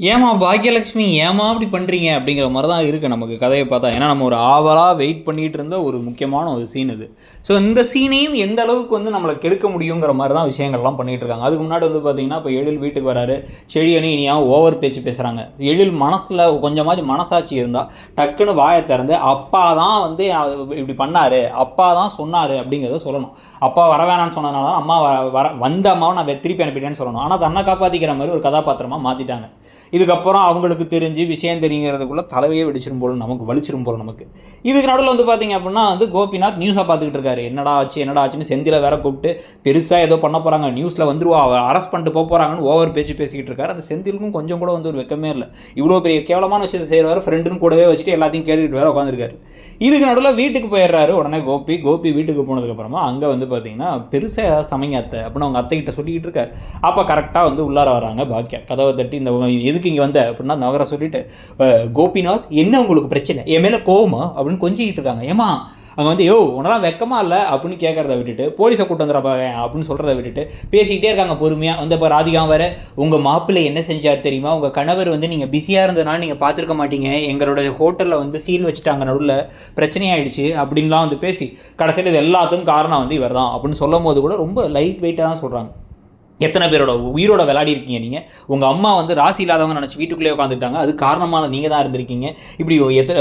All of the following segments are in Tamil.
ஏமா பாக்கியலட்சுமி ஏமா அப்படி பண்ணுறீங்க அப்படிங்கிற மாதிரி தான் இருக்குது நமக்கு கதையை பார்த்தா. ஏன்னா நம்ம ஒரு ஆவலாக வெயிட் பண்ணிகிட்டு இருந்த ஒரு முக்கியமான ஒரு சீன் இது. ஸோ இந்த சீனையும் எந்த அளவுக்கு வந்து நம்மளை கெடுக்க முடியுங்கிற மாதிரி தான் விஷயங்கள்லாம் பண்ணிகிட்டு இருக்காங்க. அதுக்கு முன்னாடி வந்து பார்த்தீங்கன்னா இப்போ எழில் வீட்டுக்கு வராரு, செழியனு இனியா ஓவர் பேச்சு பேசுகிறாங்க. எழில் மனசில் கொஞ்சமாச்சும் மனசாட்சி இருந்தால் டக்குன்னு வாயை திறந்து அப்பா தான் வந்து இப்படி பண்ணார், அப்பா தான் சொன்னார் அப்படிங்கிறத சொல்லணும். அப்பா வர வேணான்னு சொன்னதுனால தான் அம்மா வந்த அம்மாவை நான் திருப்பி அனுப்பிட்டேன்னு சொல்லணும். ஆனால் தன்னை காப்பாற்றிக்கிற மாதிரி ஒரு கதாபாத்திரமாக மாற்றிட்டாங்க. இதுக்கப்புறம் அவங்களுக்கு தெரிஞ்சு விஷயம் தெரிங்கிறதுக்குள்ளே தலைவையே வெடிச்சிரும் போல, நமக்கு வலிச்சிரும் போல நமக்கு. இதுக்கு நடுவில் வந்து பார்த்தீங்க அப்படின்னா வந்து கோபிநாத் நியூஸை பார்த்துக்கிட்டு இருக்காரு. என்னடா ஆச்சுன்னு செந்தில வேற கூப்பிட்டு பெருசாக ஏதோ பண்ண போகிறாங்க, நியூஸில் வந்துருவா, அரெஸ்ட் பண்ணிட்டு போக போகிறாங்கன்னு ஓவர் பேச்சு பேசிக்கிட்டு இருக்காரு. அந்த செந்திலுக்கும் கொஞ்சம் கூட வந்து ஒரு வெக்கமே இல்லை. இவ்வளோ பெரிய கேவலமான விஷயத்தை செய்கிறவர் ஃப்ரெண்டுன்னு கூடவே வச்சுட்டு எல்லாத்தையும் கேட்டுக்கிட்டு வேற உட்காந்துருக்காரு. இதுக்கு நடுவில் வீட்டுக்கு போயிடுறாரு. உடனே கோபி வீட்டுக்கு போனதுக்கப்புறமா அங்கே வந்து பார்த்தீங்கன்னா பெருசாக ஏதாவது சமைங்க அத்தை அப்படின்னு அவங்க அத்தைக்கிட்ட சொல்லிக்கிட்டு இருக்காரு. அப்போ கரெக்டாக வந்து உள்ளார வராங்க பாக்கியா. கதவை தட்டி இந்த எதுக்கு இங்கே வந்த அப்படின்னா நகர சொல்லிட்டு, கோபிநாத் என்ன உங்களுக்கு பிரச்சனை, என் மேலே கோவமா அப்படின்னு கொஞ்சிக்கிட்டு இருக்காங்க. ஏமா அங்கே வந்து உன்னெல்லாம் வெக்கமா இல்லை அப்படின்னு கேட்குறத விட்டுட்டு போலீஸை கூட்டு வந்துடுறப்ப அப்படின்னு சொல்கிறத விட்டுட்டு பேசிக்கிட்டே இருக்காங்க பொறுமையாக. வந்து இப்போ ராதிகா வேறு, உங்கள் மாப்பிள்ளை என்ன செஞ்சார் தெரியுமா, உங்கள் கணவர் வந்து நீங்கள் பிஸியாக இருந்ததுனால நீங்கள் பார்த்துருக்க மாட்டீங்க, எங்களோட ஹோட்டலில் வந்து சீல் வச்சுட்டாங்க, நடுவில் பிரச்சனையாயிடுச்சு அப்படின்லாம் வந்து பேசி கடைசியில் இது எல்லாத்துக்கும் காரணம் வந்து இவர் தான் அப்படின்னு சொல்லும் போது கூட ரொம்ப லைட் வெயிட்டாக தான் சொல்கிறாங்க. எத்தனை பேரோட உயிரோட விளையாடி இருக்கீங்க நீங்கள், உங்கள் அம்மா வந்து ராசி இல்லாதவங்க நினச்சி வீட்டுக்குள்ளேயே உட்காந்துட்டாங்க, அது காரணமான நீங்கள் தான் இருந்திருக்கீங்க, இப்படி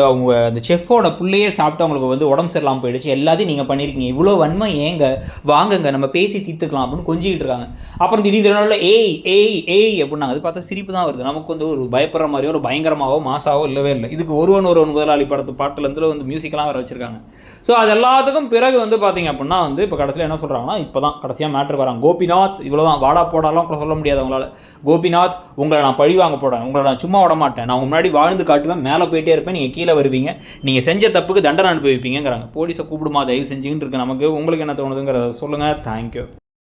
அவங்க அந்த செஃப்போட பிள்ளையே சாப்பிட்டு அவங்களுக்கு வந்து உடம்பு சரியில்லாமல் போயிடுச்சு, எல்லாத்தையும் நீங்கள் பண்ணியிருக்கீங்க, இவ்வளோ வன்மை ஏங்க, வாங்குங்க நம்ம பேசி தீர்த்துக்கலாம் அப்படின்னு கொஞ்சிக்கிட்டு இருக்காங்க. அப்புறம் திடீர்னு ஏய் அப்படின்னாங்க. அது பார்த்தா சிரிப்பு தான் வருது. நமக்கு வந்து ஒரு பயப்படுற மாதிரியோ ஒரு பயங்கரமாகவோ மாசாவோ இல்லவே இல்லை. இதுக்கு ஒருவன் முதலாளி படத்து பாட்டுலேருந்து வந்து மியூசிக்கெலாம் வேறு வச்சுருக்காங்க. ஸோ அது எல்லாத்துக்கும் பிறகு வந்து பார்த்தீங்க அப்படின்னா வந்து இப்போ கடைசியில் என்ன சொல்கிறாங்கன்னா, இப்போ தான் கடைசியாக மேட்ரு வராங்க. கோபிநாத் இவ்வளோதான், வாடா போடாலாம் கூட சொல்ல முடியாது அவங்களால. கோபிநாத் உங்களை நான் பழி வாங்க போகிறேன், உங்களை நான் சும்மா விட மாட்டேன், நான் முன்னாடி வாழ்ந்து காட்டுவேன், மேலே போயிட்டே இருப்பேன், நீங்கள் கீழே வருவீங்க, நீங்கள் செஞ்ச தப்புக்கு தண்டனை அனுப்பி வைப்பீங்கிறாங்க. போலீஸை கூப்பிடுமா தயவு செஞ்சுக்கிட்டு இருக்கு நமக்கு. உங்களுக்கு என்ன தோணுதுங்கிறத சொல்லுங்கள். தேங்க்யூ.